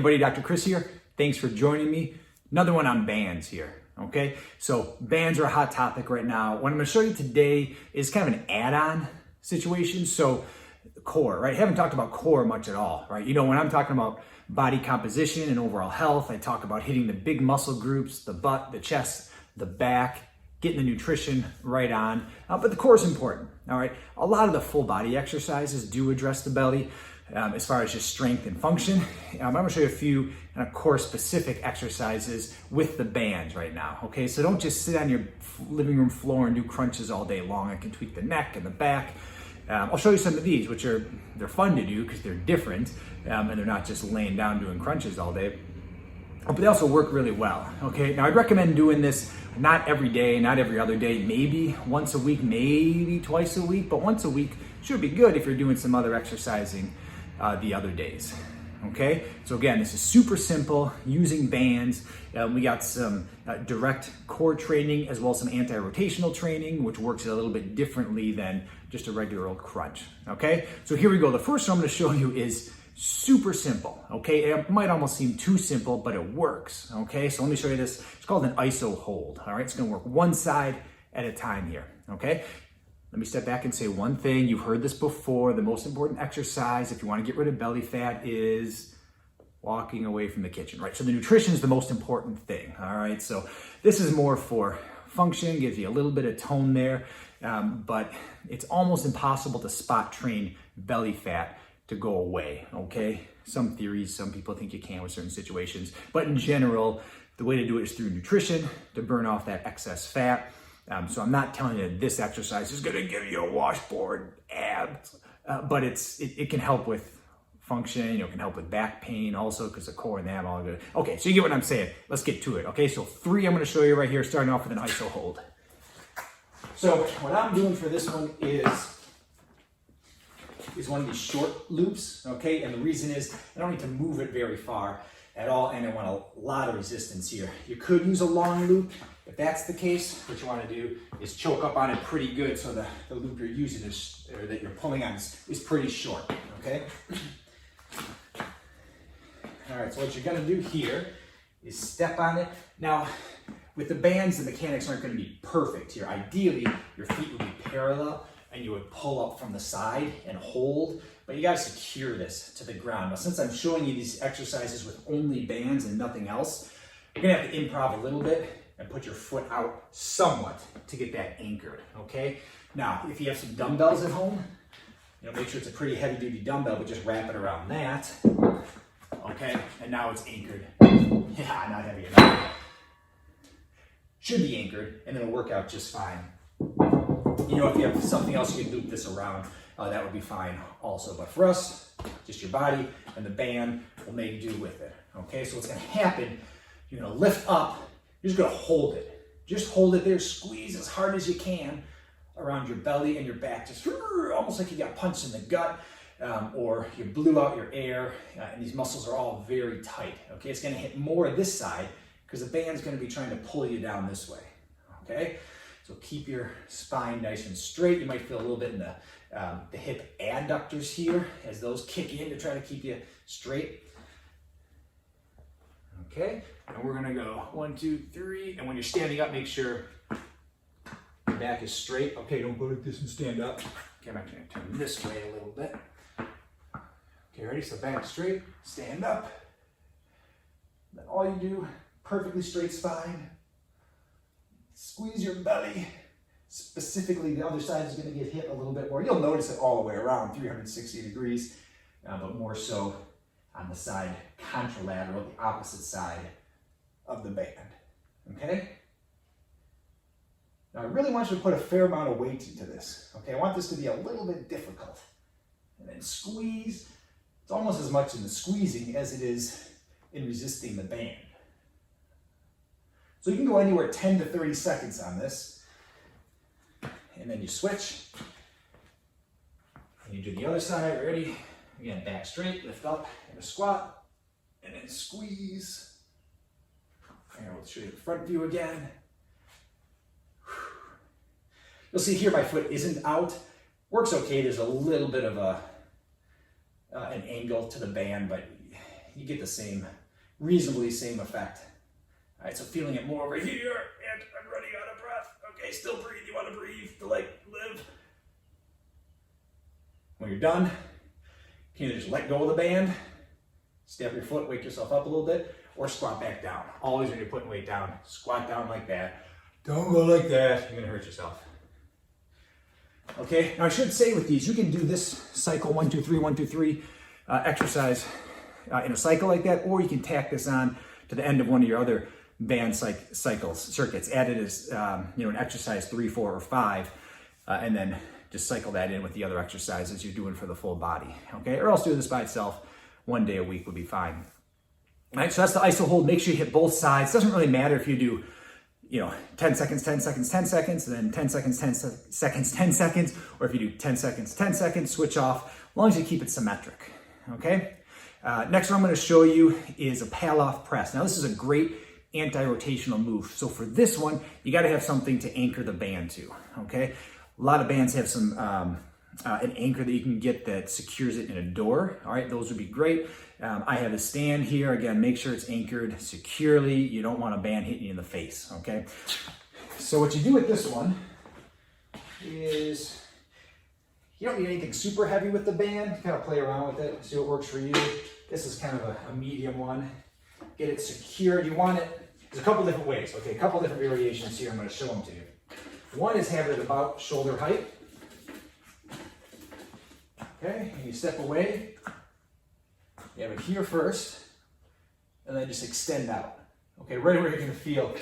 everybody, Dr. Chris here. Thanks for joining me. Another one on bands here, okay? So bands are a hot topic right now. What I'm gonna show you today is kind of an add-on situation. So core, right? I haven't talked about core much at all, right? You know, when I'm talking about body composition and overall health, I talk about hitting the big muscle groups, the butt, the chest, the back, getting the nutrition right on. But the core is important, all right? A lot of the full body exercises do address the belly as far as just strength and function. I'm gonna show you a few kind of core specific exercises with the bands right now, okay? So don't just sit on your living room floor and do crunches all day long. I can tweak the neck and the back. I'll show you some of these, which they're fun to do because they're different and they're not just laying down doing crunches all day. But they also work really well, okay? Now I'd recommend doing this not every day, not every other day, maybe once a week, maybe twice a week, but once a week should be good if you're doing some other exercising the other days, okay? So again, this is super simple, using bands. We got some direct core training as well as some anti-rotational training, which works a little bit differently than just a regular old crunch, okay? So here we go. The first one I'm gonna show you is super simple, okay? It might almost seem too simple, but it works, okay? So let me show you this. It's called an iso hold, all right? It's gonna work one side at a time here, okay? Let me step back and say one thing. You've heard this before. The most important exercise, if you wanna get rid of belly fat, is walking away from the kitchen, right? So the nutrition is the most important thing, all right? So this is more for function, gives you a little bit of tone there, but it's almost impossible to spot train belly fat to go away, okay? Some theories, some people think you can with certain situations, but in general, the way to do it is through nutrition to burn off that excess fat. So I'm not telling you this exercise is gonna give you a washboard abs, but it can help with function, you know, it can help with back pain also because the core and the ab all good. Okay, so you get what I'm saying. Let's get to it, okay? So 3 I'm gonna show you right here, starting off with an iso hold. So what I'm doing for this one is one of these short loops, okay? And the reason is I don't need to move it very far at all, and I want a lot of resistance here. You could use a long loop. If that's the case, what you want to do is choke up on it pretty good so the loop you're using is, or that you're pulling on is pretty short, okay? All right, so what you're gonna do here is step on it. Now, with the bands, the mechanics aren't gonna be perfect here. Ideally, your feet would be parallel and you would pull up from the side and hold, but you gotta secure this to the ground. Now, since I'm showing you these exercises with only bands and nothing else, you're gonna have to improv a little bit and put your foot out somewhat to get that anchored, okay? Now, if you have some dumbbells at home, you know, make sure it's a pretty heavy duty dumbbell, but just wrap it around that, okay? And now it's anchored. Yeah, not heavy enough. Should be anchored, and it'll work out just fine. You know, if you have something else you can loop this around, that would be fine also. But for us, just your body and the band will make do with it, okay? So what's gonna happen, you're gonna lift up, you're just gonna hold it. Just hold it there, squeeze as hard as you can around your belly and your back, just almost like you got punched in the gut or you blew out your air, and these muscles are all very tight, okay? It's gonna hit more this side because the band's gonna be trying to pull you down this way, okay? So keep your spine nice and straight. You might feel a little bit in the hip adductors here as those kick in to try to keep you straight. Okay, and we're gonna go 1, 2, 3, and when you're standing up, make sure your back is straight. Okay, don't go like this and stand up. Okay, I'm actually gonna turn this way a little bit. Okay, ready? So back straight, stand up. Then all you do, perfectly straight spine. Squeeze your belly. Specifically, the other side is gonna get hit a little bit more. You'll notice it all the way around, 360 degrees, but more so on the side contralateral, the opposite side of the band, okay? Now I really want you to put a fair amount of weight into this, okay? I want this to be a little bit difficult. And then squeeze. It's almost as much in the squeezing as it is in resisting the band. So you can go anywhere 10 to 30 seconds on this. And then you switch. And you do the other side, ready? Again, back straight, lift up, and a squat, and then squeeze. And we'll show you the front view again. You'll see here my foot isn't out. Works okay, there's a little bit of an angle to the band, but you get the same, reasonably same effect. All right, so feeling it more over here, and I'm running out of breath. Okay, still breathe. You want to breathe to like live. When you're done, you can either just let go of the band, step your foot, wake yourself up a little bit, or squat back down. Always when you're putting weight down, squat down like that. Don't go like that, you're gonna hurt yourself. Okay, now I should say with these, you can do this cycle 1, 2, 3, 1, 2, 3 exercise in a cycle like that, or you can tack this on to the end of one of your other band circuits. Add it as an exercise 3, 4, or 5, and then just cycle that in with the other exercises you're doing for the full body. Okay, or else do this by itself. 1 day a week would be fine. All right, so that's the iso hold. Make sure you hit both sides. Doesn't really matter if you do 10 seconds, 10 seconds, 10 seconds, and then 10 seconds, 10 seconds, 10 seconds, or if you do 10 seconds, 10 seconds, switch off, as long as you keep it symmetric, okay? Next one I'm gonna show you is a Pallof press. Now this is a great anti-rotational move. So for this one, you gotta have something to anchor the band to, okay? A lot of bands have some, an anchor that you can get that secures it in a door, all right? Those would be great. I have a stand here. Again, make sure it's anchored securely. You don't want a band hitting you in the face, okay? So what you do with this one is, you don't need anything super heavy with the band. Kind of play around with it, see what works for you. This is kind of a medium one. Get it secured. You want it, there's a couple different ways, okay? A couple different variations here. I'm gonna show them to you. One is have it about shoulder height. Okay, and you step away. You have it here first, and then just extend out. Okay, right where you're gonna feel,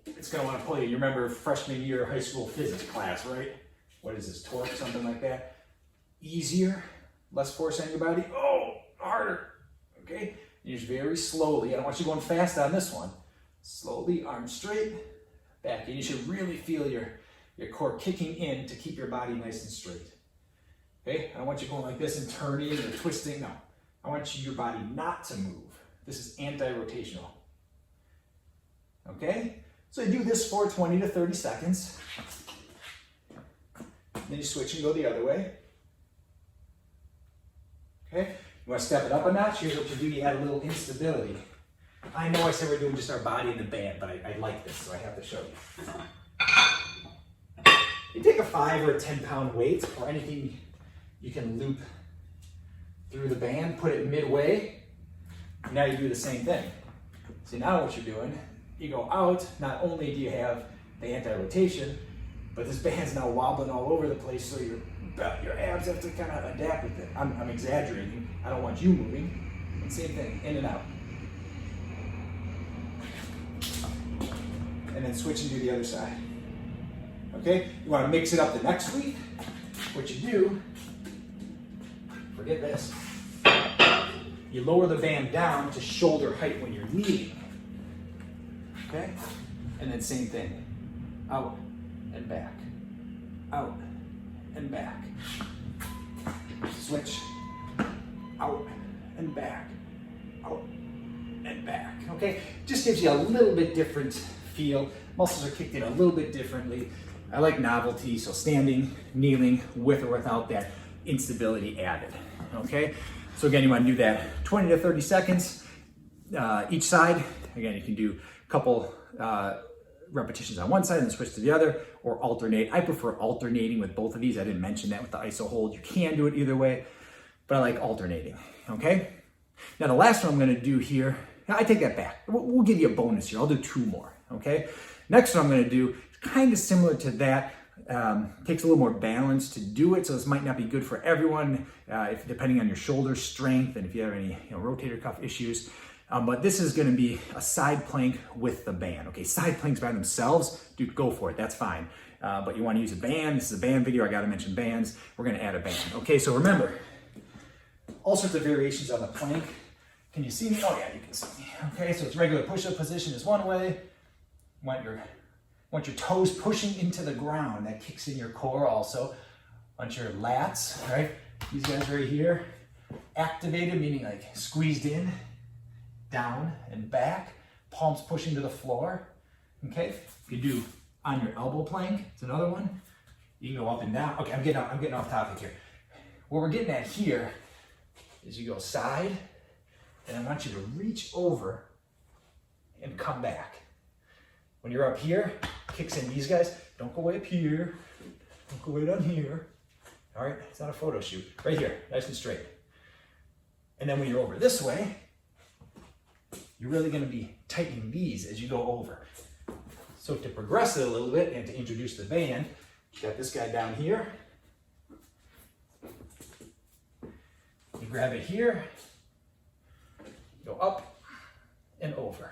it's gonna wanna pull you. You remember freshman year high school physics class, right? What is this, torque, something like that? Easier, less force on your body. Oh, harder, okay? You just very slowly, I don't want you going fast on this one. Slowly, arms straight, back. And you should really feel your core kicking in to keep your body nice and straight. Okay, I don't want you going like this and turning or twisting, no. I want your body not to move. This is anti-rotational. Okay, so you do this for 20 to 30 seconds. Then you switch and go the other way. Okay, you want to step it up a notch? Here's what you do, you add a little instability. I know I said we're doing just our body and the band, but I like this, so I have to show you. You take a 5 or a 10-pound weight or anything you can loop through the band, put it midway. Now you do the same thing. See, now what you're doing, you go out, not only do you have the anti-rotation, but this band's now wobbling all over the place, so your abs have to kind of adapt with it. I'm exaggerating. I don't want you moving. And same thing, in and out. And then switch and do the other side. Okay? You want to mix it up the next week. What you do, forget this. You lower the band down to shoulder height when you're kneeling. Okay? And then same thing. Out and back. Out and back. Switch. Out and back. Out and back. Okay? Just gives you a little bit different feel. Muscles are kicked in a little bit differently. I like novelty, so standing, kneeling, with or without that instability added. Okay? So again, you want to do that 20 to 30 seconds each side. Again, you can do a couple repetitions on one side and then switch to the other, or alternate. I prefer alternating with both of these. I didn't mention that with the iso hold. You can do it either way, but I like alternating, okay? Now the last one I'm gonna do here, I take that back. We'll give you a bonus here. I'll do 2 more, okay? Next one I'm gonna do is kind of similar to that. Takes a little more balance to do it, so this might not be good for everyone, depending on your shoulder strength and if you have any rotator cuff issues. But this is going to be a side plank with the band. Okay, side planks by themselves, dude, go for it. That's fine. But you want to use a band. This is a band video. I got to mention bands. We're going to add a band. Okay, so remember, all sorts of variations on the plank. Can you see me? Oh yeah, you can see me. Okay, so it's regular push-up position is one way. Want your toes pushing into the ground. That kicks in your core also. Want your lats, right? These guys right here, activated, meaning like squeezed in, down and back, palms pushing to the floor. Okay, if you do on your elbow plank, it's another one. You can go up and down. Okay, I'm getting off topic here. What we're getting at here is you go side And I want you to reach over and come back. When you're up here, kicks in these guys. Don't go way up here. Don't go way down here. All right, it's not a photo shoot. Right here, nice and straight. And then when you're over this way, you're really gonna be tightening these as you go over. So to progress it a little bit and to introduce the band, you got this guy down here. You grab it here, go up and over.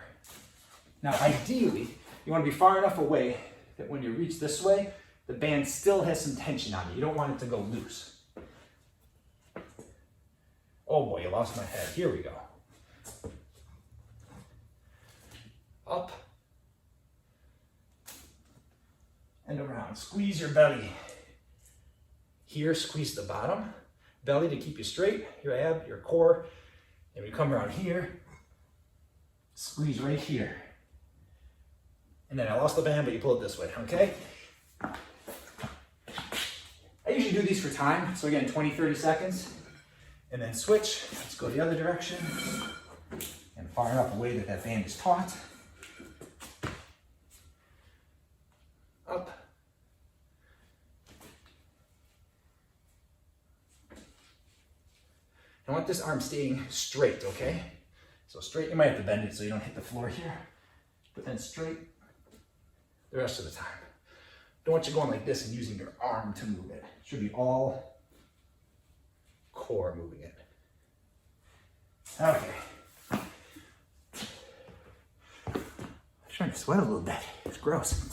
Now ideally, you wanna be far enough away that when you reach this way, the band still has some tension on it. You don't want it to go loose. Oh boy, you lost my head. Here we go. Up and around. Squeeze your belly. Here, squeeze the bottom. Belly to keep you straight, your ab, your core. And we come around here, squeeze right here. And then I lost the band, but you pull it this way, okay? I usually do these for time. So again, 20, 30 seconds. And then switch. Let's go the other direction. And far enough away that that band is taut. Up. I want this arm staying straight, okay? So straight, you might have to bend it so you don't hit the floor here. But then straight the rest of the time. Don't want you going like this and using your arm to move it. It should be all core moving it. Okay. I'm trying to sweat a little bit. It's gross.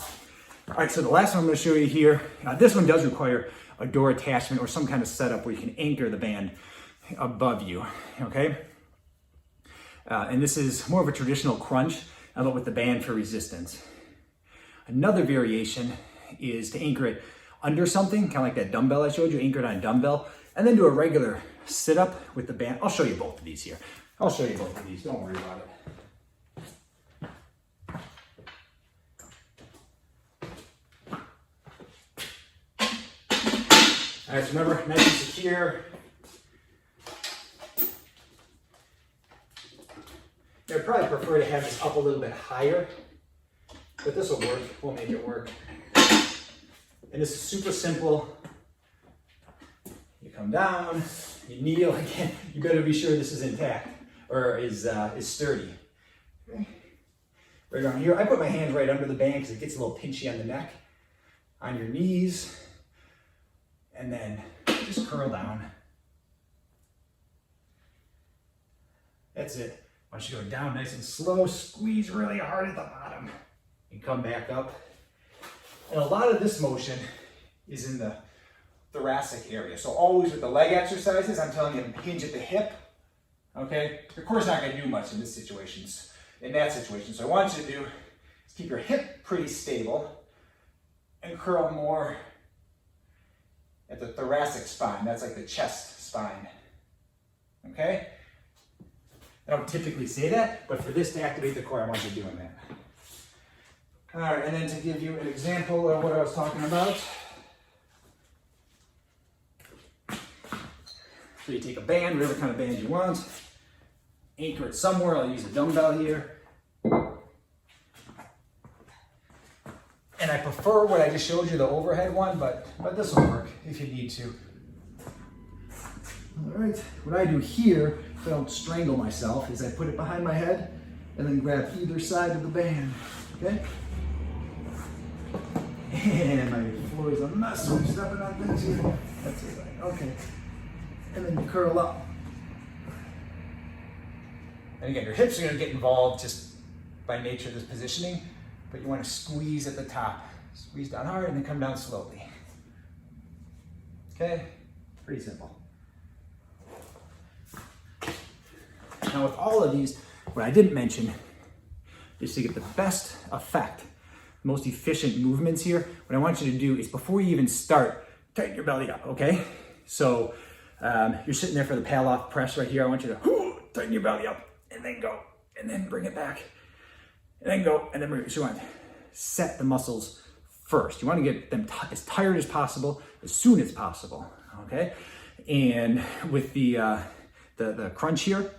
All right, so the last one I'm going to show you here, this one does require a door attachment or some kind of setup where you can anchor the band above you, okay? And this is more of a traditional crunch, but with the band for resistance. Another variation is to anchor it under something, kind of like that dumbbell I showed you, anchor it on a dumbbell, and then do a regular sit-up with the band. I'll show you both of these here. I'll show you both of these, don't worry about it. All right, so remember, nice and secure. I'd probably prefer to have this up a little bit higher, but this will work. We'll make it work. And this is super simple. You come down, you kneel again. You better be sure this is intact or is sturdy. Okay. Right around here, I put my hand right under the band because it gets a little pinchy on the neck. On your knees, and then just curl down. That's it. I want you to go down nice and slow, squeeze really hard at the bottom, and come back up. And a lot of this motion is in the thoracic area. So always with the leg exercises, I'm telling you, hinge at the hip, okay? Of course, not gonna do much in that situation. So I want you to do is keep your hip pretty stable and curl more at the thoracic spine. That's like the chest spine, okay? I don't typically say that, but for this to activate the core, I want you doing that. All right, and then to give you an example of what I was talking about. So you take a band, whatever kind of band you want, anchor it somewhere. I'll use a dumbbell here. And I prefer what I just showed you, the overhead one, but this will work if you need to. All right, what I do here, if I don't strangle myself, is I put it behind my head and then grab either side of the band, okay? And my floor is a mess, so I'm stepping on things here. That's it, okay. And then you curl up. And again, your hips are gonna get involved just by nature of this positioning, but you wanna squeeze at the top. Squeeze down hard and then come down slowly. Okay, pretty simple. Now with all of these, what I didn't mention is to get the best effect, most efficient movements here, what I want you to do is before you even start, tighten your belly up, okay? So you're sitting there for the Pallof press right here. I want you to tighten your belly up and then go, and then bring it back, and then go, and then bring it. So you want to set the muscles first. You want to get them as tired as possible, as soon as possible, okay? And with the crunch here,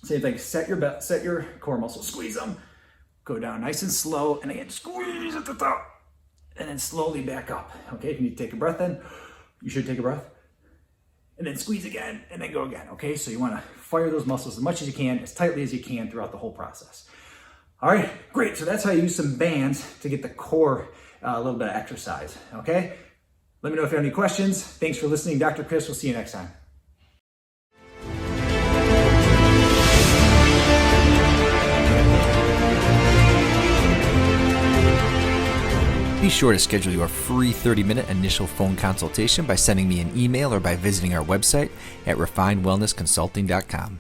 Same thing, set your core muscles, squeeze them, go down nice and slow, and again, squeeze at the top, and then slowly back up. Okay, if you need to take a breath in, you should take a breath, and then squeeze again, and then go again. Okay, so you wanna fire those muscles as much as you can, as tightly as you can throughout the whole process. All right, great, so that's how you use some bands to get the core a little bit of exercise, okay? Let me know if you have any questions. Thanks for listening. Dr. Chris, we'll see you next time. Be sure to schedule your free 30-minute initial phone consultation by sending me an email or by visiting our website at refinedwellnessconsulting.com.